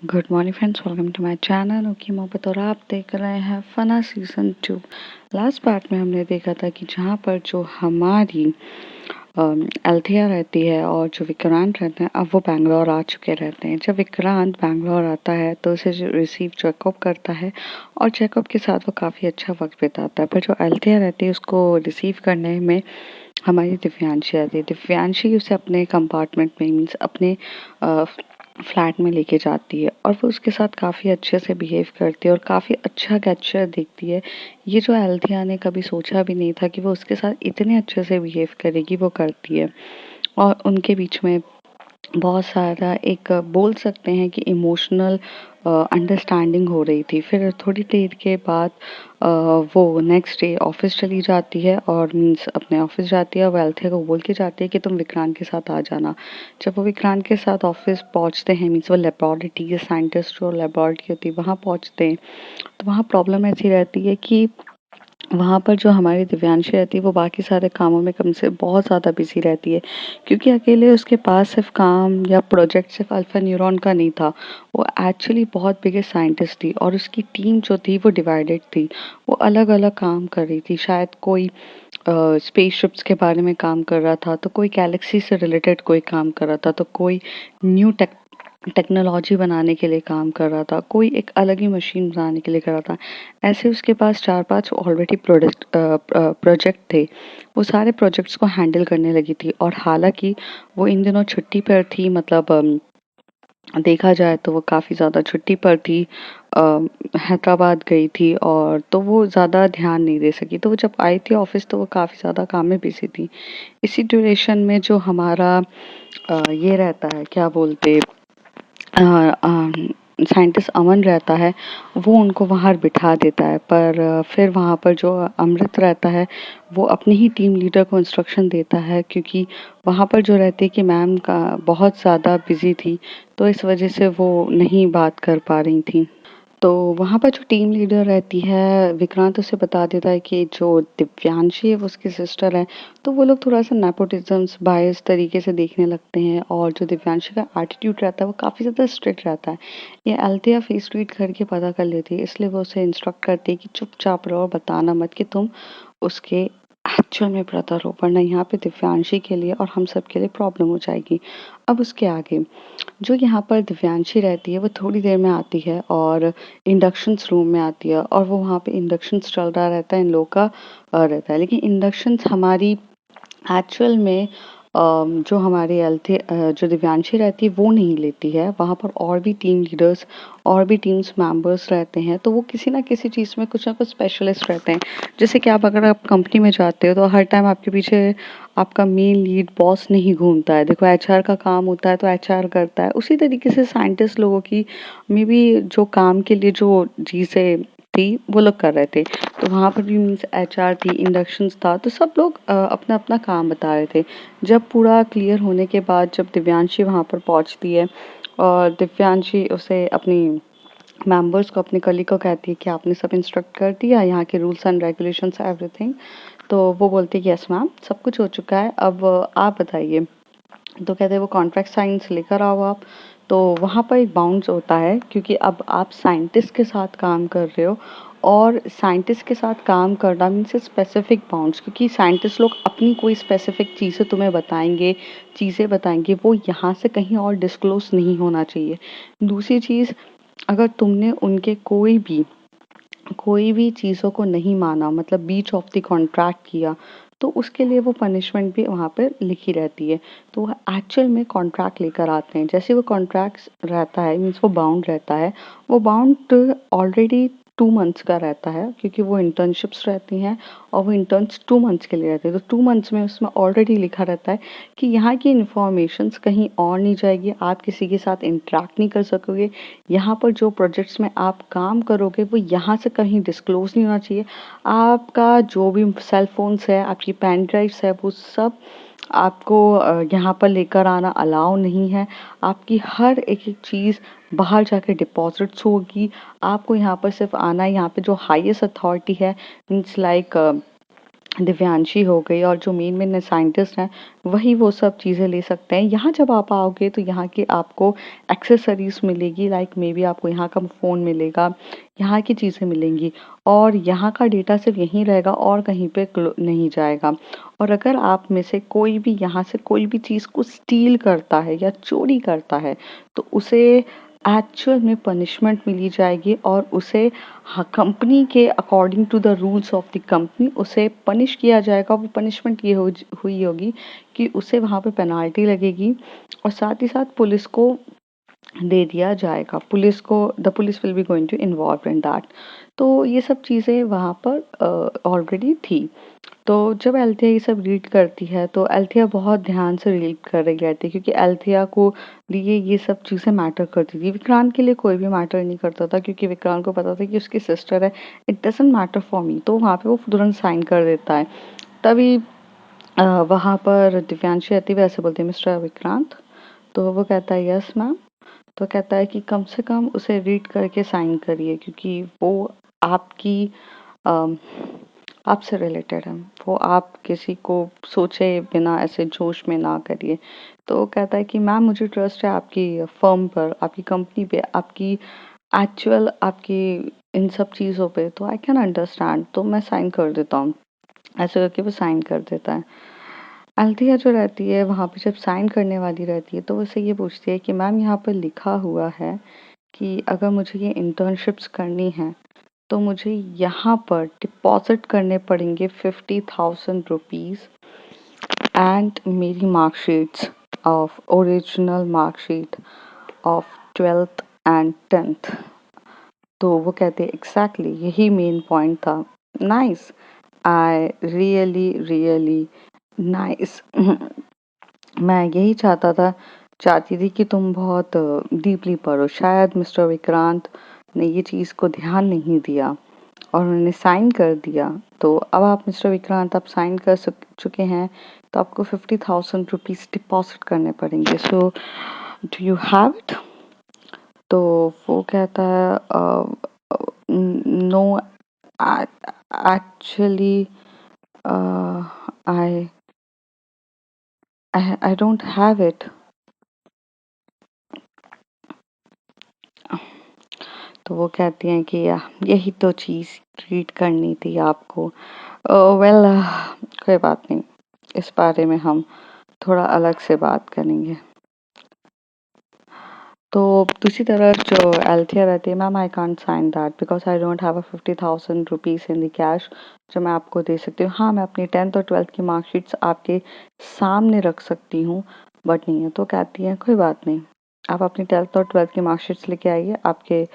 Good morning friends, welcome to my channel okay मोहब्बत। और आप देख रहे हैं फना सीज़न 2। लास्ट पार्ट में हमने देखा था कि जहाँ पर जो हमारी अल्थिया रहती है और जो विक्रांत रहते हैं, अब वो बैंगलोर आ चुके रहते हैं। जब विक्रांत बैंगलोर आता है तो उसे रिसीव जैकब करता है और जैकब के साथ वो काफ़ी अच्छा वक्त बिताता है। पर जो अल्थिया रहती है उसको रिसीव करने में हमारी दिव्यांशी आती है। दिव्यांशी उसे अपने कंपार्टमेंट में मीन्स अपने फ्लैट में लेके जाती है और वो उसके साथ काफ़ी अच्छे से बिहेव करती है और काफ़ी अच्छा गेस्चर देखती है। ये जो अल्थिया ने कभी सोचा भी नहीं था कि वो उसके साथ इतने अच्छे से बिहेव करेगी, वो करती है। और उनके बीच में बहुत सारा एक बोल सकते हैं कि इमोशनल अंडरस्टैंडिंग हो रही थी। फिर थोड़ी देर के बाद वो नेक्स्ट डे ऑफिस चली जाती है और मीन्स अपने ऑफिस जाती है और वेल्थिया को बोल के जाती है कि तुम विक्रांत के साथ आ जाना। जब वो विक्रांत के साथ ऑफिस पहुंचते हैं, मीन्स वो लेबोरेटरी के साइंटिस्ट जो लेबोरेटरी होती है वहाँ पहुंचते हैं, तो वहाँ प्रॉब्लम ऐसी रहती है कि वहाँ पर जो हमारी दिव्यांशी रहती है वो बाकी सारे कामों में कम से बहुत ज़्यादा बिजी रहती है, क्योंकि अकेले उसके पास सिर्फ काम या प्रोजेक्ट सिर्फ अल्फा न्यूरॉन का नहीं था। वो एक्चुअली बहुत बिगेस्ट साइंटिस्ट थी और उसकी टीम जो थी वो डिवाइडेड थी। वो अलग अलग काम कर रही थी। शायद कोई स्पेसशिप्स के बारे में काम कर रहा था, तो कोई गैलेक्सी से रिलेटेड कोई काम कर रहा था, तो कोई न्यू टेक्नोलॉजी बनाने के लिए काम कर रहा था, कोई एक अलग ही मशीन बनाने के लिए कर रहा था। ऐसे उसके पास 4-5 ऑलरेडी प्रोजेक्ट थे। वो सारे प्रोजेक्ट्स को हैंडल करने लगी थी और हालांकि वो इन दिनों छुट्टी पर थी, मतलब देखा जाए तो वो काफ़ी ज़्यादा छुट्टी पर थी। अ, हैदराबाद गई थी और तो वो ज़्यादा ध्यान नहीं दे सकी। तो वो जब आई थी ऑफिस तो वो काफ़ी ज़्यादा काम में बिजी थी। इसी ड्यूरेशन में जो हमारा ये रहता है, क्या बोलते, साइंटिस्ट अमन रहता है, वो उनको वहाँ बिठा देता है। पर फिर वहाँ पर जो अमृत रहता है वो अपनी ही टीम लीडर को इंस्ट्रक्शन देता है, क्योंकि वहाँ पर जो रहती है कि मैम का बहुत ज़्यादा बिजी थी, तो इस वजह से वो नहीं बात कर पा रही थी। तो वहाँ पर जो टीम लीडर रहती है, विक्रांत उसे बता देता है कि जो दिव्यांशी है वो उसकी सिस्टर है। तो वो लोग थोड़ा सा नेपोटिज्म्स बायस तरीके से देखने लगते हैं और जो दिव्यांशी का एटीट्यूड रहता है वो काफ़ी ज़्यादा स्ट्रिक्ट रहता है। ये अल्तिया फेस रीड करके पता कर लेती है, इसलिए वो उसे इंस्ट्रक्ट करती है कि चुपचाप रहो और बताना मत कि तुम उसके एक्चुअल में ब्रदर हो, वरना यहाँ पे दिव्यांशी के लिए और हम सब के लिए प्रॉब्लम हो जाएगी। अब उसके आगे जो यहाँ पर दिव्यांशी रहती है वो थोड़ी देर में आती है और इंडक्शंस रूम में आती है और वो वहाँ पे इंडक्शंस चल रहा रहता है इन लोग का रहता है। लेकिन इंडक्शंस हमारी एक्चुअल में जो हमारे जो दिव्यांशी रहती है वो नहीं लेती है। वहाँ पर और भी टीम लीडर्स और भी टीम्स मेंबर्स रहते हैं, तो वो किसी ना किसी चीज़ में कुछ ना कुछ स्पेशलिस्ट रहते हैं। जैसे कि आप अगर आप कंपनी में जाते हो तो हर टाइम आपके पीछे आपका मेन लीड बॉस नहीं घूमता है। देखो एचआर का काम होता है तो एचआर करता है, उसी तरीके से साइंटिस्ट लोगों की मे बी जो काम के लिए जो चीज़ें थी वो लोग कर रहे थे। तो वहाँ पर भी मीन्स एचआर थी, इंडक्शंस था, तो सब लोग अपना अपना काम बता रहे थे। जब पूरा क्लियर होने के बाद जब दिव्यांशी वहाँ पर पहुँचती है और दिव्यांशी उसे अपनी मेंबर्स को, अपने कलीग को कहती है कि आपने सब इंस्ट्रक्ट कर दिया, यहाँ के रूल्स एंड रेगुलेशंस एवरीथिंग। तो वो बोलती है कि यस मैम, सब कुछ हो चुका है, अब आप बताइए। तो कहते हैं वो कॉन्ट्रैक्ट साइंस लेकर आओ आप। तो वहाँ पर एक बाउंस होता है, क्योंकि अब आप साइंटिस्ट के साथ काम कर रहे हो और साइंटिस्ट के साथ काम करना मीन्स स्पेसिफिक बाउंड्स, क्योंकि साइंटिस्ट लोग अपनी कोई स्पेसिफिक चीज़ें तुम्हें बताएंगे, चीज़ें बताएंगे, वो यहाँ से कहीं और डिस्क्लोज नहीं होना चाहिए। दूसरी चीज़, अगर तुमने उनके कोई भी चीज़ों को नहीं माना, मतलब बीच ऑफ द कॉन्ट्रैक्ट किया, तो उसके लिए वो पनिशमेंट भी वहाँ पर लिखी रहती है। तो वो एक्चुअल में कॉन्ट्रैक्ट लेकर आते हैं। जैसे वो कॉन्ट्रैक्ट रहता है मीन्स वो बाउंड रहता है। वो बाउंड ऑलरेडी 2 मंथ्स का रहता है, क्योंकि वो इंटर्नशिप्स रहती हैं और वो इंटर्न्स 2 मंथ्स के लिए रहते हैं। तो 2 मंथ्स में उसमें ऑलरेडी लिखा रहता है कि यहाँ की इंफॉर्मेशंस कहीं और नहीं जाएगी, आप किसी के साथ इंटरेक्ट नहीं कर सकोगे, यहाँ पर जो प्रोजेक्ट्स में आप काम करोगे वो यहाँ से कहीं डिस्क्लोज नहीं होना चाहिए। आपका जो भी सेल फोन्स है, आपकी पेन ड्राइव्स है, वो सब आपको यहाँ पर लेकर आना अलाउ नहीं है। आपकी हर एक एक चीज़ बाहर जाके डिपॉजिट्स होगी। आपको यहाँ पर सिर्फ आना है, यहाँ पे जो हाईएस्ट अथॉरिटी है मीन्स लाइक दिव्यांशी हो गई और जो मेन साइंटिस्ट हैं वही वो सब चीज़ें ले सकते हैं। यहाँ जब आप आओगे तो यहाँ की आपको एक्सेसरीज मिलेगी, लाइक मे बी आपको यहाँ का फ़ोन मिलेगा, यहाँ की चीज़ें मिलेंगी और यहाँ का डेटा सिर्फ यहीं रहेगा और कहीं पे नहीं जाएगा। और अगर आप में से कोई भी यहाँ से कोई भी चीज़ को स्टील करता है या चोरी करता है तो उसे एक्चुअल में पनिशमेंट मिली जाएगी और उसे कंपनी के according to the rules of the company उसे पनिश किया जाएगा। वो पनिशमेंट ये हुई होगी कि उसे वहाँ पे पेनाल्टी लगेगी और साथ ही साथ पुलिस को दे दिया जाएगा। The police will be going to involve in that. तो ये सब चीज़ें वहाँ पर ऑलरेडी थी। तो जब एल्थिया ये सब रीड करती है तो एल्थिया बहुत ध्यान से रीड कर रही रहती है क्योंकि एल्थिया को लिए ये सब चीज़ें मैटर करती थी। विक्रांत के लिए कोई भी मैटर नहीं करता था क्योंकि विक्रांत को पता था कि उसकी सिस्टर है, it doesn't matter for me. तो वहाँ पे वो तुरंत साइन कर देता है। तभी वहाँ पर दिव्यांशी आती है, वैसे बोलती है मिस्टर विक्रांत। तो वो कहता है यस मैम। तो कहता है कि कम से कम उसे रीड करके साइन करिए क्योंकि वो आपकी अम, आपसे रिलेटेड है। वो आप किसी को सोचे बिना ऐसे जोश में ना करिए। तो कहता है कि मैम मुझे ट्रस्ट है आपकी फर्म पर, आपकी कंपनी पे, आपकी एक्चुअल आपकी इन सब चीज़ों पे, तो आई कैन अंडरस्टैंड, तो मैं साइन कर देता हूँ। ऐसे करके वो साइन कर देता है। अल्थिया जो रहती है वहाँ पे जब साइन करने वाली रहती है तो वो उससे ये पूछती है कि मैम यहाँ पर लिखा हुआ है कि अगर मुझे ये इंटर्नशिप्स करनी है तो मुझे यहाँ पर डिपॉजिट करने पड़ेंगे 50,000 रुपीज़ एंड मेरी marksheets of original marksheet of 12th and 10th। तो वो कहते हैं एग्जैक्टली यही मेन पॉइंट था। Nice, I really nice. मैं यही चाहती थी कि तुम बहुत डीपली पढ़ो। शायद मिस्टर विक्रांत ने ये चीज़ को ध्यान नहीं दिया और उन्होंने साइन कर दिया। तो अब आप मिस्टर विक्रांत आप साइन कर चुके हैं तो आपको 50,000 रुपीज़ डिपॉजिट करने पड़ेंगे। So do you have it? तो वो कहता है no actually I I don't have it. तो वो कहती हैं कि यही तो चीज़ ट्रीट करनी थी आपको। वेल कोई बात नहीं, इस बारे में हम थोड़ा अलग से बात करेंगे। तो दूसरी तरफ जो एल्थिया रहती है, ma'am I can't sign that because I don't have a 50,000 rupees in the cash जो मैं आपको दे सकती हूँ। हाँ, मैं अपनी 10th और 12th की मार्कशीट्स आपके सामने रख सकती हूँ बट नहीं है। तो कहती है कोई बात नहीं, आप अपनी 10th और 12th की मार्कशीट्स लेके आइए, आपके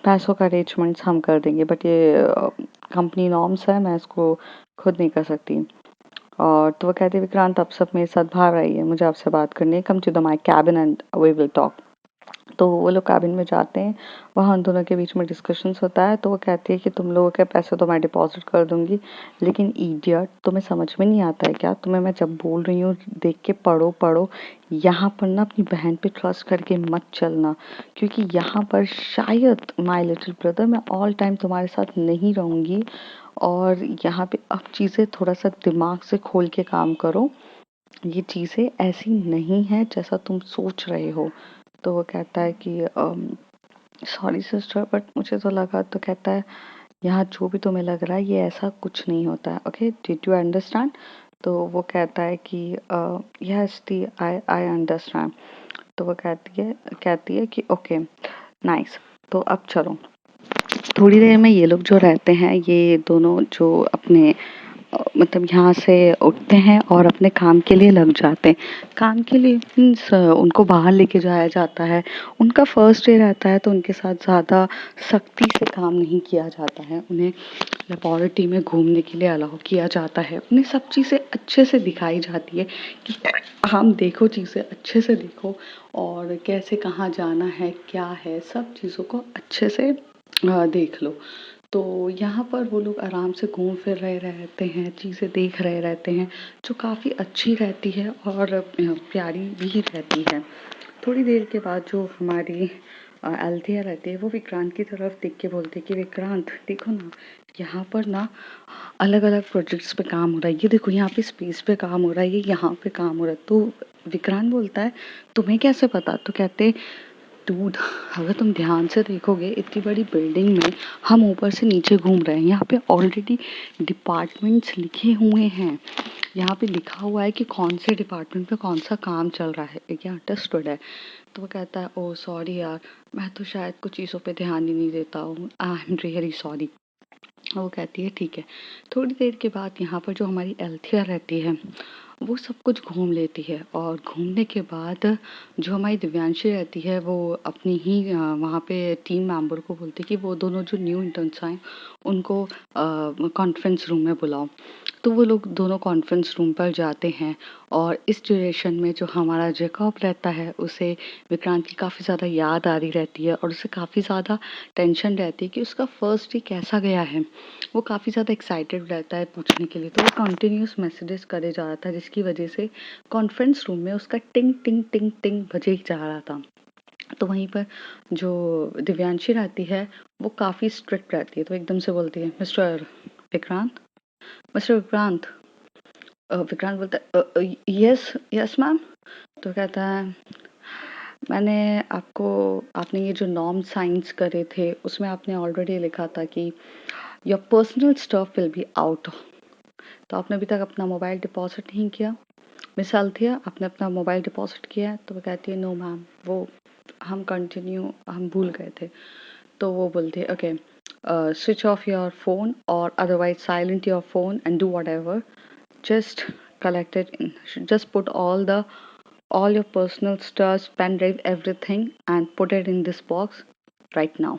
पैसों का अरेंजमेंट्स हम कर देंगे बट ये कंपनी नॉर्म्स है, मैं इसको खुद नहीं कर सकती। और तो वो कहती है विक्रांत आप सब मेरे साथ बाहर आइए, मुझे आपसे बात करनी है, come to the my cabin and we will talk. तो वो लोग कैबिन में जाते हैं, वहाँ उन दोनों के बीच में डिस्कशंस होता है। तो वो कहती है कि तुम लोगों के पैसे तो मैं डिपॉजिट कर दूंगी लेकिन इडियट तुम्हें समझ में नहीं आता है क्या? तुम्हें मैं जब बोल रही हूँ देख के पढ़ो पढ़ो, यहाँ पर ना अपनी बहन पे ट्रस्ट करके मत चलना क्योंकि यहाँ पर शायद माई लिटिल ब्रदर मैं ऑल टाइम तुम्हारे साथ नहीं रहूँगी और यहाँ पे अब चीज़ें थोड़ा सा दिमाग से खोल के काम करो, ये चीज़ें ऐसी नहीं है जैसा तुम सोच रहे हो। तो वो कहता है कि सॉरी सिस्टर बट मुझे तो लगा। तो कहता है यहाँ जो भी तुम्हें लग रहा है ये ऐसा कुछ नहीं होता है। Okay, did you understand? तो वो कहता है कि yes the I I understand. तो वो कहती है कि ओके नाइस। तो अब चलो, थोड़ी देर में ये लोग जो रहते हैं ये दोनों जो अपने मतलब यहाँ से उठते हैं और अपने काम के लिए लग जाते हैं। काम के लिए मीन्स उनको बाहर लेके जाया जाता है। उनका फर्स्ट डे रहता है तो उनके साथ ज़्यादा सख्ती से काम नहीं किया जाता है। उन्हें लेबोरेटरी में घूमने के लिए अलाउ किया जाता है। उन्हें सब चीज़ें अच्छे से दिखाई जाती है कि हम देखो, चीज़ें अच्छे से देखो और कैसे कहाँ जाना है क्या है, सब चीज़ों को अच्छे से देख लो। तो यहाँ पर वो लोग आराम से घूम फिर रहे रहते हैं, चीज़ें देख रहे रहते हैं जो काफ़ी अच्छी रहती है और प्यारी भी रहती है। थोड़ी देर के बाद जो हमारी अल्थिया रहती है वो विक्रांत की तरफ देख के बोलती है कि विक्रांत देखो ना, यहाँ पर ना अलग अलग प्रोजेक्ट्स पे काम हो रहा है, ये देखो यहाँ पे स्पेस पे काम हो रहा है, ये यहाँ पे काम हो रहा है। तो विक्रांत बोलता है तुम्हें कैसे पता? तो कहते डूड, अगर तुम ध्यान से देखोगे इतनी बड़ी बिल्डिंग में हम ऊपर से नीचे घूम रहे हैं, यहाँ पे ऑलरेडी डिपार्टमेंट्स लिखे हुए हैं, यहाँ पे लिखा हुआ है कि कौन से डिपार्टमेंट पे कौन सा काम चल रहा है, ये अंडरस्टूड है। तो वो कहता है ओ सॉरी यार, मैं तो शायद कुछ चीज़ों पे ध्यान ही नहीं देता हूँ, आई एम रियली सॉरी। वो कहती है ठीक है। थोड़ी देर के बाद यहाँ पर जो हमारी एल्थिया रहती है वो सब कुछ घूम लेती है, और घूमने के बाद जो हमारी दिव्यांशी रहती है वो अपनी ही वहाँ पे टीम मेंबर को बोलती है कि वो दोनों जो न्यू इंटर्न्स आए उनको कॉन्फ्रेंस रूम में बुलाओ। तो वो लोग दोनों कॉन्फ्रेंस रूम पर जाते हैं, और इस ड्यूरेशन में जो हमारा जैकब रहता है उसे विक्रांत की काफ़ी ज़्यादा याद आ रही रहती है, और उसे काफ़ी ज़्यादा टेंशन रहती है कि उसका फर्स्ट डे कैसा गया है। वो काफ़ी ज़्यादा एक्साइटेड रहता है पूछने के लिए, तो वो कंटिन्यूस मैसेजेस करे जा रहा था, जिसकी वजह से कॉन्फ्रेंस रूम में उसका टिंग टिंग टिंग टिंग बजे ही जा रहा था। तो वहीं पर जो दिव्यांशी रहती है वो काफ़ी स्ट्रिक्ट रहती है, तो एकदम से बोलती है मिस्टर विक्रांत, मिस्टर विक्रांत। विक्रांत बोलता है यस यस मैम। तो कहता है मैंने आपको, आपने ये जो नॉर्म साइंस करे थे उसमें आपने ऑलरेडी लिखा था कि your personal stuff will be out. तो आपने अभी तक अपना मोबाइल डिपॉजिट नहीं किया। मिस अल्थिया, आपने अपना मोबाइल डिपॉजिट किया है? तो वो कहती है नो मैम, वो हम भूल गए थे। तो वो बोलते हैं okay, switch off your phone और otherwise silent your phone and do whatever, just collect it in, just put all your personal stuff, pen drive, everything and put it in this box right now।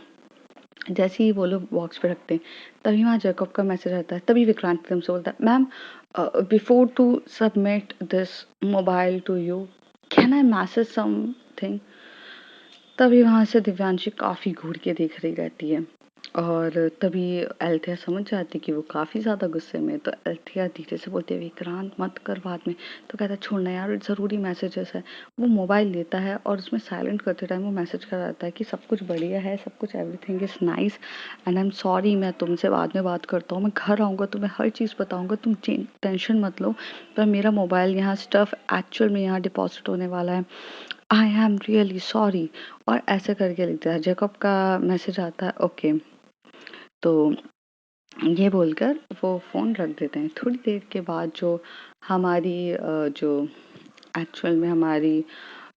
जैसे ही वो लोग box पे रखते हैं तभी वहाँ Jacob का मैसेज आता है। तभी विक्रांत एकदम से बोलता है ma'am, before to submit this mobile to you, can I message something? तभी वहाँ से दिव्यांशी काफ़ी घूर के देख रही रहती है, और तभी अल्थिया समझ जाती कि वो काफ़ी ज़्यादा गुस्से में। तो अल्थिया धीरे से बोलती है विक्रांत मत कर बाद में। तो कहता है छोड़ना यार, ज़रूरी मैसेजेस है। वो मोबाइल लेता है और उसमें साइलेंट करते टाइम वो मैसेज कर आता है कि सब कुछ बढ़िया है, सब कुछ everything is nice and I am sorry, मैं तुमसे बाद में बात करता हूँ, मैं घर आऊँगा तुम्हें हर चीज़ बताऊँगा, तुम टेंशन मत लो। पर मेरा मोबाइल यहाँ स्टफ एक्चुअल में यहाँ डिपॉजिट होने वाला है, आई एम रियली सॉरी। और ऐसे करके लिखता है। जैकब का मैसेज आता है ओके। तो ये बोलकर वो फ़ोन रख देते हैं। थोड़ी देर के बाद जो हमारी जो एक्चुअल में हमारी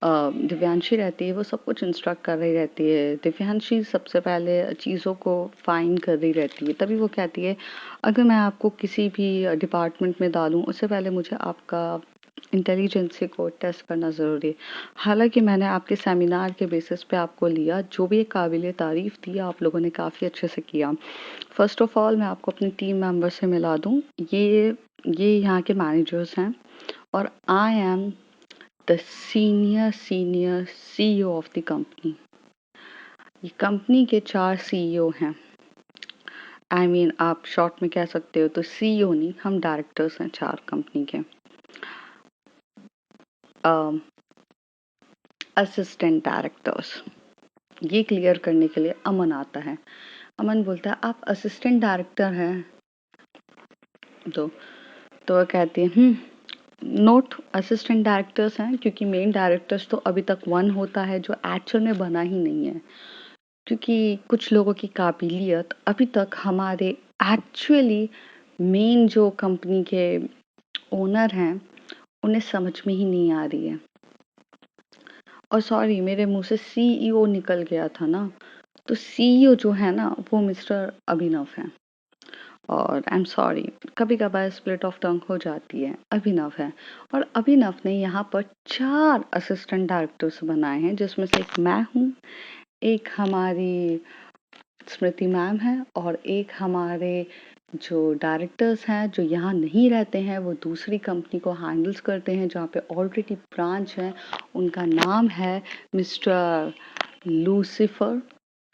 दिव्यांशी रहती है वो सब कुछ इंस्ट्रक्ट कर रही रहती है। दिव्यांशी सबसे पहले चीज़ों को फाइंड कर रही रहती है। तभी वो कहती है अगर मैं आपको किसी भी डिपार्टमेंट में डालूँ उससे पहले मुझे आपका इंटेलिजेंसी को टेस्ट करना ज़रूरी है। हालांकि मैंने आपके सेमिनार के बेसिस पे आपको लिया, जो भी काबिल तारीफ़ थी आप लोगों ने काफ़ी अच्छे से किया। फर्स्ट ऑफ ऑल मैं आपको अपनी टीम मेंबर से मिला दूँ, ये यहाँ के मैनेजर्स हैं, और I am the senior CEO of the company. ये कंपनी के 4 सीईओ हैं। आई मीन आप शॉर्ट में कह सकते हो तो सीईओ नहीं, हम डायरेक्टर्स हैं 4 कंपनी के। Assistant directors. ये क्लियर करने के लिए अमन आता है। अमन बोलता है आप असिस्टेंट डायरेक्टर हैं? तो वो कहती है नोट, असिस्टेंट डायरेक्टर्स हैं क्योंकि मेन डायरेक्टर्स तो अभी तक 1 होता है जो एक्चुअल में बना ही नहीं है, क्योंकि कुछ लोगों की काबिलियत अभी तक हमारे एक्चुअली मेन जो कंपनी के ओनर हैं उन्हें समझ में ही नहीं आ रही है। और सॉरी मेरे मुंह से सीईओ निकल गया था ना, तो सीईओ जो है ना वो मिस्टर अभिनव है, और आई एम सॉरी कभी कभार स्प्लिट ऑफ टंग हो जाती है, अभिनव है। और अभिनव ने यहाँ पर 4 असिस्टेंट डायरेक्टर्स बनाए हैं, जिसमें से एक मैं हूँ, एक हमारी स्मृति मैम है, और एक हमारे जो डायरेक्टर्स हैं जो यहाँ नहीं रहते हैं, वो दूसरी कंपनी को हैंडल्स करते हैं जहाँ पे ऑलरेडी ब्रांच है। उनका नाम है मिस्टर लूसिफर,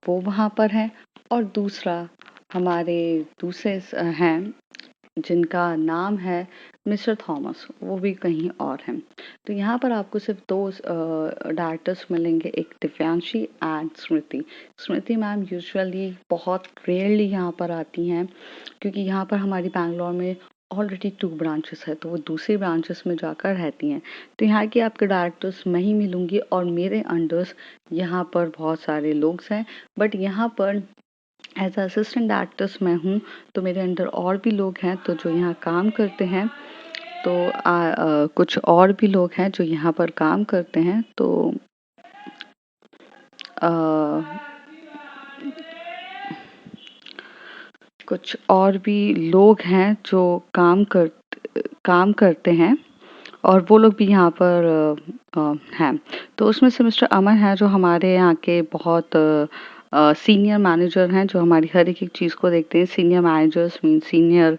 वो वहाँ पर है। और दूसरा हमारे दूसरे हैं जिनका नाम है मिस्टर थॉमस, वो भी कहीं और हैं। तो यहाँ पर आपको सिर्फ दो डायरेक्टर्स मिलेंगे, एक Divyanshi and Smriti. Smriti ma'am usually बहुत रेयरली यहाँ पर आती हैं, क्योंकि यहाँ पर हमारी बैंगलोर में ऑलरेडी 2 ब्रांचेस है, तो वो दूसरी ब्रांचेस में जाकर रहती हैं। तो यहाँ की आपके डायरेक्टर्स मैं ही मिलूंगी और मेरे अंडर्स यहाँ पर बहुत सारे लोग हैं, बट यहाँ पर एज असिस्टेंट डायरेक्टर्स मैं हूँ, तो मेरे अंडर और भी लोग हैं तो जो यहाँ काम करते हैं। तो कुछ और भी लोग हैं जो यहाँ पर काम करते हैं। तो कुछ और भी लोग हैं जो काम करते हैं और वो लोग भी यहाँ पर हैं। तो उसमें से मिस्टर अमन है जो हमारे यहाँ के बहुत सीनियर मैनेजर हैं, जो हमारी हर एक चीज़ को देखते हैं। सीनियर मैनेजर्स मीन सीनियर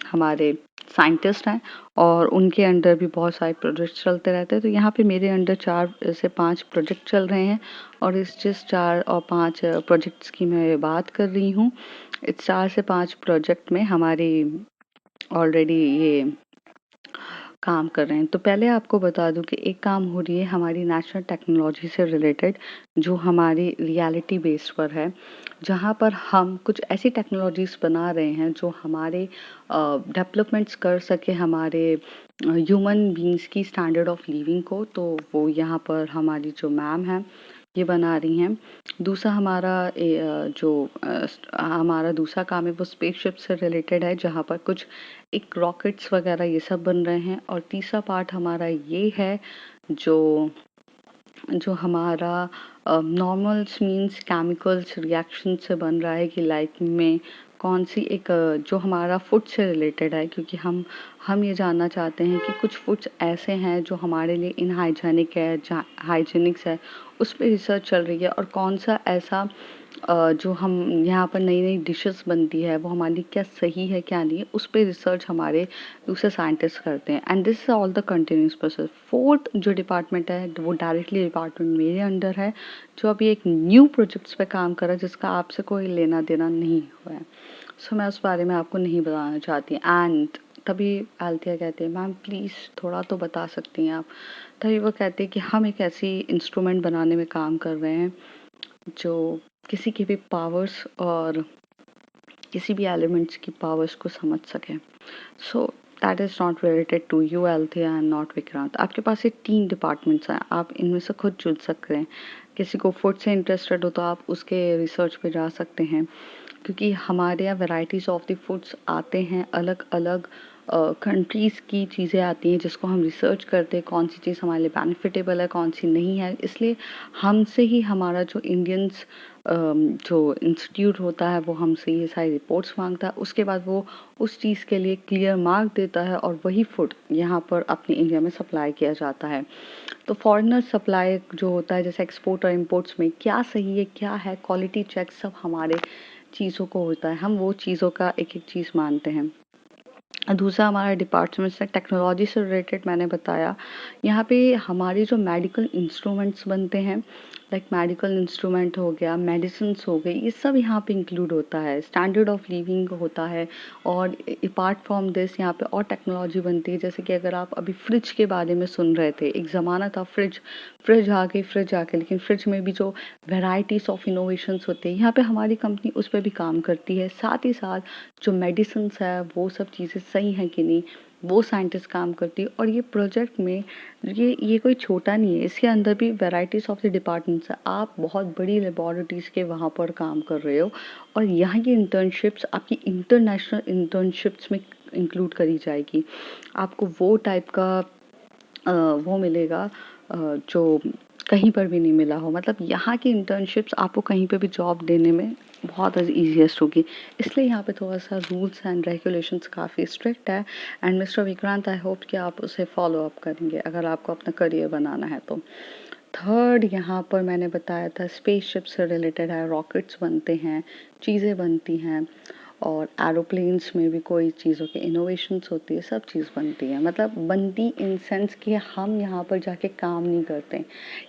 हमारे साइंटिस्ट हैं और उनके अंडर भी बहुत सारे प्रोजेक्ट्स चलते रहते हैं। तो यहाँ पे मेरे अंडर 4 से 5 प्रोजेक्ट चल रहे हैं और इस जिस 4 और 5 प्रोजेक्ट्स की मैं बात कर रही हूँ, इस 4 से 5 प्रोजेक्ट में हमारी ऑलरेडी ये काम कर रहे हैं। तो पहले आपको बता दूं कि एक काम हो रही है हमारी नेशनल टेक्नोलॉजी से रिलेटेड, जो हमारी रियलिटी बेस पर है, जहाँ पर हम कुछ ऐसी टेक्नोलॉजीज बना रहे हैं जो हमारे डेवलपमेंट्स कर सके हमारे ह्यूमन बींग्स की स्टैंडर्ड ऑफ लिविंग को। तो वो यहाँ पर हमारी जो मैम है ये बना रही हैं। दूसरा हमारा हमारा दूसरा काम है वो स्पेसशिप से रिलेटेड है, जहाँ पर कुछ एक रॉकेट्स वगैरह ये सब बन रहे हैं। और तीसरा पार्ट हमारा ये है जो जो हमारा नॉर्मल्स मीन्स केमिकल्स रिएक्शन से बन रहा है कि लाइक में कौन सी एक जो हमारा फूड से रिलेटेड है, क्योंकि हम ये जानना चाहते हैं कि कुछ फूड्स ऐसे हैं जो हमारे लिए इनहाइजेनिक है, हाइजेनिक्स है, उस पर रिसर्च चल रही है। और कौन सा ऐसा जो हम यहाँ पर नई नई डिशेस बनती है वो हमारे लिए क्या सही है क्या नहीं है, उस पर रिसर्च हमारे दूसरे साइंटिस्ट करते हैं। And this is all the continuous process. Fourth जो डिपार्टमेंट है वो डायरेक्टली डिपार्टमेंट मेरे अंडर है, जो अभी एक न्यू प्रोजेक्ट्स पे काम कर रहा है जिसका आपसे कोई लेना देना नहीं हुआ है। सो मैं उस बारे में आपको नहीं बताना चाहती। एंड तभी आलतिया कहते हैं मैम प्लीज़ थोड़ा तो बता सकती हैं आप। तभी वो कहते हैं कि हम एक ऐसी इंस्ट्रूमेंट बनाने में काम कर रहे हैं जो किसी के भी पावर्स और किसी भी एलिमेंट्स की पावर्स को समझ सके। So that is not related to you Althea and not Vikrant. आपके पास ये 3 डिपार्टमेंट्स हैं, आप इनमें से खुद चुन सकते हैं। किसी को फूड से इंटरेस्टेड हो तो आप उसके रिसर्च पे जा सकते हैं, क्योंकि हमारे यहाँ वेराइटीज़ ऑफ द फूड्स आते हैं, अलग अलग कंट्रीज़ की चीज़ें आती हैं जिसको हम रिसर्च करते हैं कौन सी चीज़ हमारे लिए बेनिफिटेबल है कौन सी नहीं है। इसलिए हमसे ही हमारा जो इंडियंस जो इंस्टीट्यूट होता है वो हमसे ये सारी रिपोर्ट्स मांगता है, उसके बाद वो उस चीज़ के लिए क्लियर मार्क देता है और वही फूड यहाँ पर अपने इंडिया में सप्लाई किया जाता है। तो फॉरेनर सप्लाई जो होता है जैसे एक्सपोर्ट और इम्पोर्ट्स में क्या सही है क्या है, क्वालिटी चेक सब हमारे चीज़ों को होता है, हम वो चीज़ों का एक एक चीज़ मानते हैं। दूसरा हमारा डिपार्टमेंट है टेक्नोलॉजी से रिलेटेड। मैंने बताया यहाँ पे हमारे जो मेडिकल इंस्ट्रूमेंट्स बनते हैं, लाइक मेडिकल इंस्ट्रूमेंट हो गया, मेडिसिन्स हो गई, ये सब यहाँ पे इंक्लूड होता है, स्टैंडर्ड ऑफ लिविंग होता है। और अपार्ट फ्रॉम दिस यहाँ पे और टेक्नोलॉजी बनती है, जैसे कि अगर आप अभी फ्रिज के बारे में सुन रहे थे, एक ज़माना था फ्रिज आ गई, लेकिन फ्रिज में भी जो वेराइटीज़ ऑफ इनोवेशंस होते हैं यहाँ पे हमारी कंपनी उस पर भी काम करती है। साथ ही साथ जो मेडिसिन्स है वो सब चीज़ें सही हैं कि नहीं वो साइंटिस्ट काम करती है। और ये प्रोजेक्ट में ये कोई छोटा नहीं है, इसके अंदर भी वेराइटीज़ ऑफ द डिपार्टमेंट्स है। आप बहुत बड़ी लेबोरेटरीज़ के वहाँ पर काम कर रहे हो और यहाँ की इंटर्नशिप्स आपकी इंटरनेशनल इंटर्नशिप्स में इंक्लूड करी जाएगी। आपको वो टाइप का वो मिलेगा जो कहीं पर भी नहीं मिला हो। मतलब यहाँ की इंटर्नशिप्स आपको कहीं पे भी जॉब देने में बहुत ईजीएस्ट होगी। इसलिए यहाँ पे थोड़ा सा रूल्स एंड रेगुलेशंस काफ़ी स्ट्रिक्ट है। And mister Vikrant I hope कि आप उसे फॉलो अप करेंगे अगर आपको अपना करियर बनाना है तो। थर्ड यहाँ पर मैंने बताया था स्पेसशिप से रिलेटेड है, रॉकेट्स बनते हैं, चीज़ें बनती हैं और एरोप्लेन्स में भी कोई चीज़ों के इनोवेशंस होती है, सब चीज़ बनती है। मतलब बनती इन सेंस कि हम यहाँ पर जाके काम नहीं करते,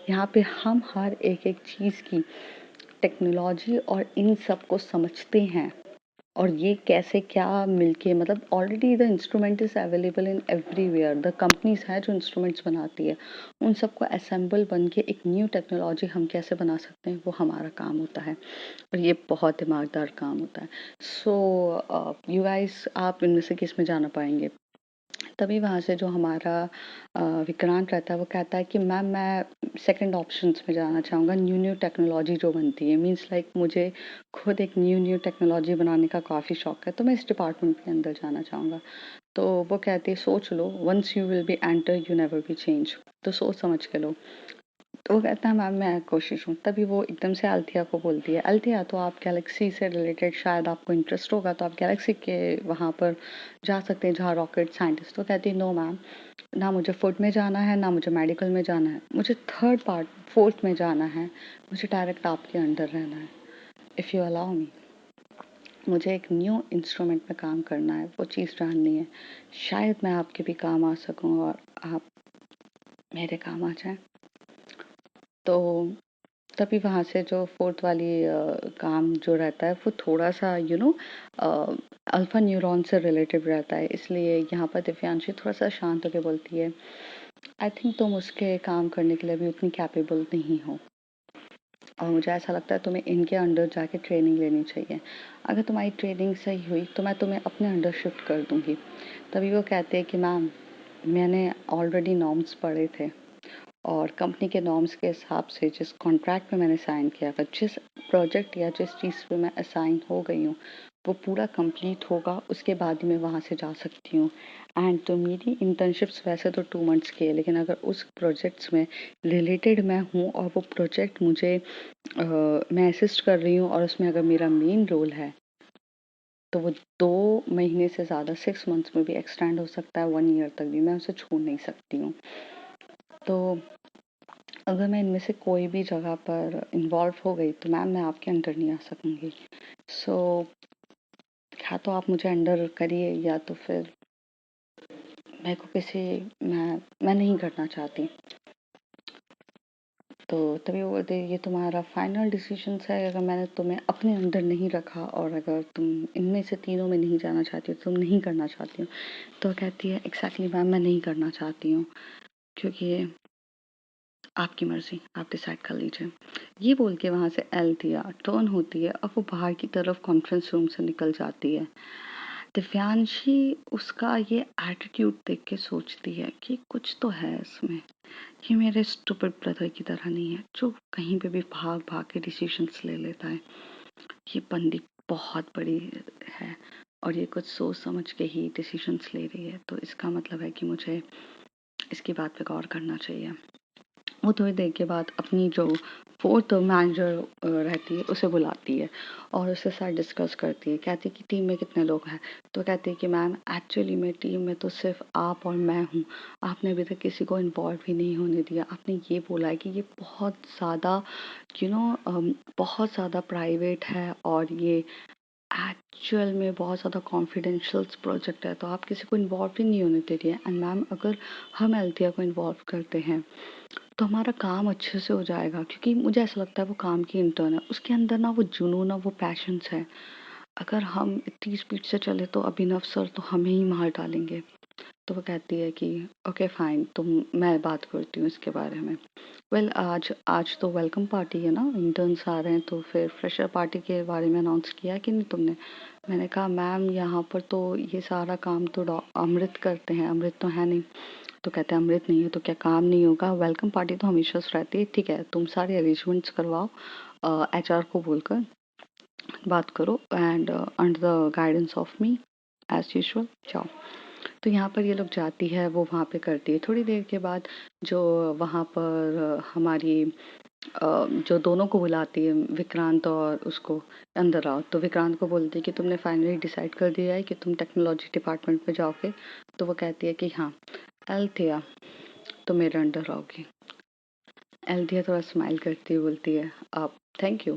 यहाँ पे हम हर एक एक चीज़ की टेक्नोलॉजी और इन सब को समझते हैं और ये कैसे क्या मिलके, मतलब already the instrument is available in everywhere, the companies है जो इंस्ट्रूमेंट्स बनाती है, उन सबको असेंबल बन के एक न्यू टेक्नोलॉजी हम कैसे बना सकते हैं, वो हमारा काम होता है। और ये बहुत दिमागदार काम होता है। सो यू गाइस, आप इनमें से किस में जाना पाएंगे? तभी वहाँ से जो हमारा विक्रांत रहता है वो कहता है कि मैम मैं सेकंड ऑप्शंस में जाना चाहूँगा, न्यू न्यू टेक्नोलॉजी जो बनती है, मीन्स लाइक मुझे खुद एक न्यू न्यू टेक्नोलॉजी बनाने का काफ़ी शौक है, तो मैं इस डिपार्टमेंट के अंदर जाना चाहूँगा। तो वो कहती है सोच लो, once you will be enter you never be change, तो सोच समझ के लो। तो वो कहता है मैम मैं कोशिश हूँ। तभी वो एकदम से अल्थिया को बोलती है, अल्थिया तो आप गैलेक्सी से रिलेटेड शायद आपको इंटरेस्ट होगा, तो आप गैलेक्सी के वहाँ पर जा सकते हैं जहाँ रॉकेट साइंटिस्ट। तो कहती है नो मैम, ना मुझे फूड में जाना है, ना मुझे मेडिकल में जाना है, मुझे थर्ड पार्ट फोर्थ में जाना है, मुझे डायरेक्ट आपके अंडर रहना है, इफ़ यू अलाउ मी। मुझे एक न्यू इंस्ट्रूमेंट में काम करना है, वो चीज़ जाननी है, शायद मैं आपके भी काम आ सकूँ और आप मेरे काम आ जाएं। तो तभी वहाँ से जो फोर्थ वाली काम जो रहता है वो थोड़ा सा अल्फा न्यूरॉन से रिलेटेड रहता है, इसलिए यहाँ पर दिव्यांशी थोड़ा सा शांत होकर बोलती है, आई थिंक तुम उसके काम करने के लिए भी उतनी कैपेबल नहीं हो, और मुझे ऐसा लगता है तुम्हें इनके अंडर जाके ट्रेनिंग लेनी चाहिए। अगर तुम्हारी ट्रेनिंग सही हुई तो मैं तुम्हें अपने अंडर शिफ्ट कर दूंगी। तभी वो कहते हैं कि मैम मैंने ऑलरेडी नॉर्म्स पढ़े थे, और कंपनी के नॉर्म्स के हिसाब से जिस कॉन्ट्रैक्ट में मैंने साइन किया था, जिस प्रोजेक्ट या जिस चीज़ पे मैं असाइन हो गई हूँ, वो पूरा कंप्लीट होगा, उसके बाद ही मैं वहाँ से जा सकती हूँ। एंड तो मेरी इंटर्नशिप्स वैसे तो 2 मंथ्स की है, लेकिन अगर उस प्रोजेक्ट्स में रिलेटेड मैं हूँ और वो प्रोजेक्ट मुझे मैं असिस्ट कर रही हूँ और उसमें अगर मेरा मेन रोल है, तो वो 2 महीने से ज़्यादा 6 मंथ्स में भी एक्सटेंड हो सकता है, 1 ईयर तक भी, मैं उसे छोड़ नहीं सकती हूँ। तो अगर मैं इनमें से कोई भी जगह पर इन्वॉल्व हो गई तो मैम मैं आपके अंडर नहीं आ सकूँगी। सो या तो आप मुझे अंडर करिए, या तो फिर मेरे को किसी मैं नहीं करना चाहती। तो तभी वो बोलते ये तुम्हारा फाइनल डिसीजन है, अगर मैंने तुम्हें अपने अंदर नहीं रखा और अगर तुम इनमें से तीनों में नहीं जाना चाहती हो, तुम नहीं करना चाहती हो, तो कहती है एग्जैक्टली मैम मैं नहीं करना चाहती हूँ, क्योंकि आपकी मर्जी, आप डिसाइड कर लीजिए। ये बोल के वहाँ से एल्थिया टर्न होती है और वो बाहर की तरफ कॉन्फ्रेंस रूम से निकल जाती है। दिव्यांशी उसका ये एटीट्यूड देख के सोचती है कि कुछ तो है इसमें, ये मेरे स्टूपिड ब्रदर की तरह नहीं है जो कहीं पे भी भाग भाग के डिसीजंस ले लेता है। ये बंदी बहुत बड़ी है और ये कुछ सोच समझ के ही डिसीजंस ले रही है, तो इसका मतलब है कि मुझे इसकी बात पे गौर करना चाहिए। वो थोड़ी देर के बाद अपनी जो फोर्थ मैनेजर रहती है उसे बुलाती है और उसके साथ डिस्कस करती है। कहती है कि टीम में कितने लोग हैं, तो कहती है कि मैम एक्चुअली में टीम में तो सिर्फ आप और मैं हूँ, आपने अभी तक किसी को इन्वॉल्व ही नहीं होने दिया। आपने ये बोला है कि ये बहुत ज़्यादा बहुत ज़्यादा प्राइवेट है और ये एक्चुअल में बहुत ज़्यादा कॉन्फिडेंशियल प्रोजेक्ट है, तो आप किसी को इन्वॉल्व ही नहीं होने दे रही है। एंड मैम अगर हम एल्थिया को इन्वॉल्व करते हैं तो हमारा काम अच्छे से हो जाएगा, क्योंकि मुझे ऐसा लगता है वो काम की इंटर्न है, उसके अंदर ना वो जुनून है, वो पैशंस है। अगर हम इतनी स्पीड से चले तो अभिनव सर तो हमें ही मार डालेंगे। तो वो कहती है कि ओके फाइन, तुम मैं बात करती हूँ इसके बारे में। आज आज तो वेलकम पार्टी है ना, इंटर्न्स आ रहे हैं, तो फिर फ्रेशर पार्टी के बारे में अनाउंस किया कि नहीं तुमने? मैंने कहा मैम यहाँ पर तो ये सारा काम तो अमृत करते हैं, अमृत तो है नहीं। तो कहते हैं अमृत नहीं है तो क्या काम नहीं होगा, वेलकम पार्टी तो हमेशा से रहती है, ठीक है तुम सारे अरेंजमेंट्स करवाओ, एचआर को बोलकर बात करो, and under the guidance of me as usual जाओ। तो यहाँ पर ये लोग जाती है, वो वहाँ पे करती है। थोड़ी देर के बाद जो वहाँ पर हमारी जो दोनों को बुलाती है, विक्रांत और उसको, अंदर आओ। तो विक्रांत को बोलती है कि तुमने फाइनली डिसाइड कर दिया है कि तुम टेक्नोलॉजी डिपार्टमेंट में जाओगे? तो वो कहती है कि हाँ। एल्थिया तो मेरे अंडर रहोगी। एल्थिया थोड़ा स्माइल करती हुई बोलती है आप थैंक यू।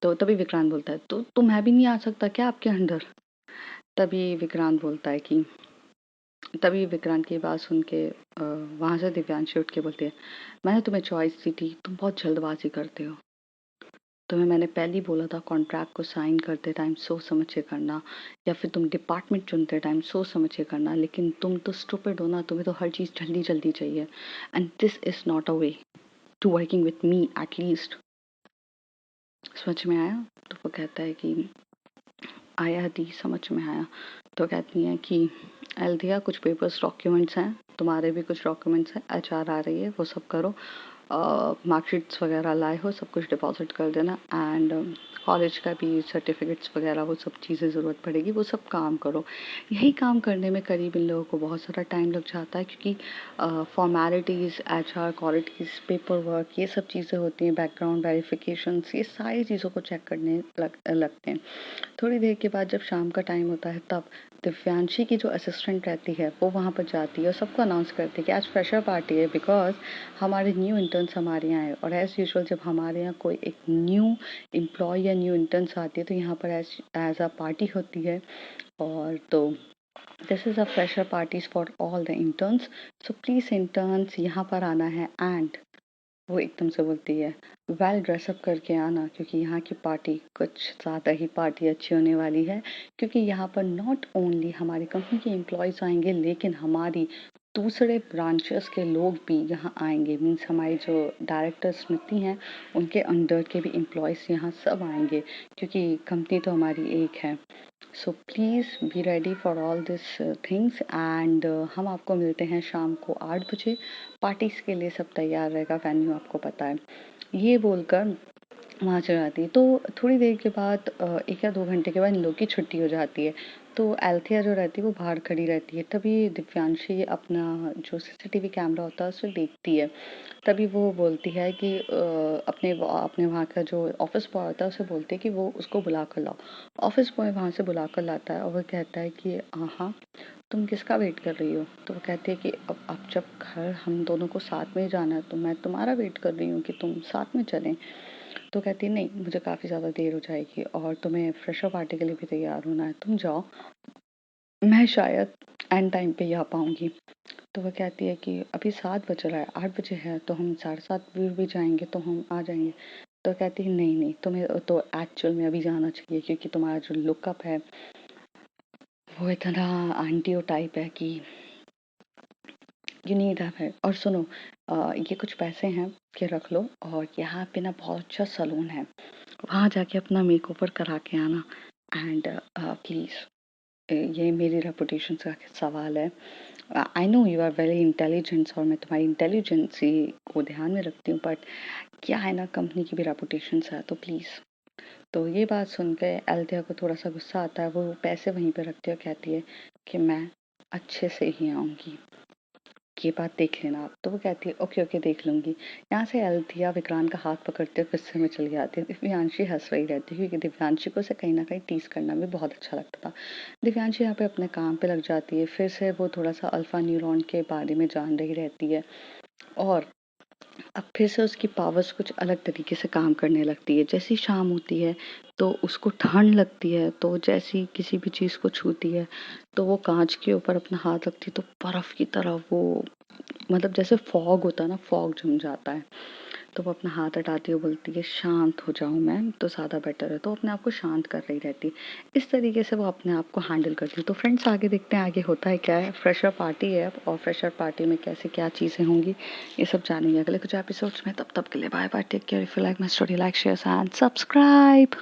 तो तभी विक्रांत बोलता है तो मैं भी नहीं आ सकता क्या आपके अंडर? तभी विक्रांत बोलता है कि तभी विक्रांत की बात सुन के वहाँ से दिव्यांशी उठ के बोलती है मैंने तुम्हें चॉइस दी थी, तुम बहुत जल्दबाजी करते हो। तुम्हें मैंने पहले ही बोला था कॉन्ट्रैक्ट को साइन करते टाइम सोच समझ के करना, या फिर तुम डिपार्टमेंट चुनते टाइम सोच समझ के करना, लेकिन तुम तो स्टूपिड हो ना, तुम्हें तो हर चीज़ जल्दी जल्दी चाहिए। And this is not a way to working with me at least. समझ में आया? तो वो कहता है कि आया दी, समझ में आया। तो कहती हैं कि एल्थिया कुछ पेपर्स डॉक्यूमेंट्स हैं, तुम्हारे भी कुछ डॉक्यूमेंट्स हैं, एचआर आ रही है, वो सब करो। मार्कशीट्स वगैरह लाए हो, सब कुछ डिपॉजिट कर देना। एंड कॉलेज का भी सर्टिफिकेट्स वगैरह वो सब चीज़ें ज़रूरत पड़ेगी, वो सब काम करो। यही काम करने में करीब इन लोगों को बहुत सारा टाइम लग जाता है, क्योंकि formalities, HR qualities, paper work, ये सब चीज़ें होती हैं, बैकग्राउंड वेरिफिकेशंस, ये सारी चीज़ों को चेक करने लगते हैं। थोड़ी देर के बाद जब शाम का टाइम होता है, तब दिव्यांशी की जो असिस्टेंट रहती है वो वहाँ पर जाती है और सबको अनाउंस करती है कि आज फ्रेशर पार्टी है, बिकॉज हमारे न्यू इंटर्न्स हमारे यहाँ आए। और एज़ यूजुअल जब हमारे यहाँ कोई एक न्यू एम्प्लॉय या न्यू इंटर्न्स आती है तो यहाँ पर एज अ पार्टी होती है। और तो this is a fresher parties for all the interns, so please interns यहाँ पर आना है। एंड वो एकदम से बोलती है वेल ड्रेसअप करके आना, क्योंकि यहाँ की पार्टी कुछ ज़्यादा ही पार्टी अच्छी होने वाली है, क्योंकि यहाँ पर नॉट ओनली हमारी कंपनी के एम्प्लॉयज़ आएंगे, लेकिन हमारी दूसरे ब्रांचेस के लोग भी यहाँ आएंगे। मीन्स हमारी जो डायरेक्टर स्मृति हैं उनके अंडर के भी एम्प्लॉयज़ यहाँ सब आएंगे, क्योंकि कंपनी तो हमारी एक है। So please be ready for all this things. And हम आपको मिलते हैं शाम को 8 बजे। पार्टीज के लिए सब तैयार रहेगा, वेन्यू आपको पता है। ये बोलकर वहाँ चली जाती है। तो थोड़ी देर के बाद 1 या 2 घंटे के बाद इन लोग की छुट्टी हो जाती है। तो एल्थिया जो रहती है वो बाहर खड़ी रहती है। तभी दिव्यांशी अपना जो सीसीटीवी कैमरा होता है उसे देखती है। तभी वो बोलती है कि अपने वहाँ का जो ऑफिस बॉय होता है उसे बोलती है कि वो उसको बुला कर लाओ। ऑफिस बॉय वहाँ से बुला कर लाता है और वो कहता है कि हाँ, तुम किसका वेट कर रही हो? तो वो कहती है कि अब जब घर हम दोनों को साथ में ही जाना है तो मैं तुम्हारा वेट कर रही हूँ कि तुम साथ में चलें। तो कहती है नहीं, मुझे काफ़ी ज़्यादा देर हो जाएगी और तुम्हें फ्रेशर पार्टी के लिए भी तैयार होना है, तुम जाओ, मैं शायद एंड टाइम पे ही आ पाऊँगी। तो वो कहती है कि अभी 7 बज रहा है, 8 बजे है, तो हम 7:30 भी जाएंगे तो हम आ जाएंगे। तो कहती है नहीं नहीं, तुम्हें तो एक्चुअल में अभी जाना चाहिए, क्योंकि तुम्हारा जो लुकअप है वो इतना आंटियो टाइप है कि यू नीड है। और सुनो, ये कुछ पैसे हैं कि रख लो, और यहाँ पे ना बहुत अच्छा सलून है, वहाँ जाके अपना मेकओवर करा के आना। एंड प्लीज़, ये मेरी रेपुटेशन का सवाल है। I know you are very intelligent और मैं तुम्हारी इंटेलिजेंसी को ध्यान में रखती हूँ, बट क्या है ना, कंपनी की भी रेपुटेशन है, तो प्लीज़। तो ये बात सुन के एल्थिया को थोड़ा सा गुस्सा आता है, वो पैसे वहीं पे रखती है और कहती है कि मैं अच्छे से ही आऊँगी, ये बात देख लेना आप। तो वो कहती है ओके ओके, देख लूंगी। यहाँ से एल्थिया विक्रांत का हाथ पकड़ते हुए गुस्से में चली जाती है। दिव्यांशी हंस रही रहती है, क्योंकि दिव्यांशी को उसे कहीं ना कहीं टीज करना भी बहुत अच्छा लगता था। दिव्यांशी यहाँ पे अपने काम पे लग जाती है। फिर से वो थोड़ा सा अल्फा न्यूरॉन के बारे में जान रही रहती है, और अब फिर से उसकी पावर्स कुछ अलग तरीके से काम करने लगती है। जैसी शाम होती है तो उसको ठंड लगती है, तो जैसी किसी भी चीज़ को छूती है तो वो कांच के ऊपर अपना हाथ रखती है तो बर्फ़ की तरह वो, मतलब जैसे फॉग होता है ना, फॉग जम जाता है। तो वो अपना हाथ हटाती है, बोलती है शांत हो जाऊँ मैं तो ज़्यादा बेटर है, तो अपने आप को शांत कर रही रहती है। इस तरीके से वो अपने आप को हैंडल करती है। तो फ्रेंड्स, आगे देखते हैं आगे होता है क्या है। फ्रेशर पार्टी है अब, और फ्रेशर पार्टी में कैसे क्या चीज़ें होंगी ये सब जानेंगे अगले कुछ एपिसोड्स में। तब तक के लिए bye bye, take care. If you like my story, like share and subscribe.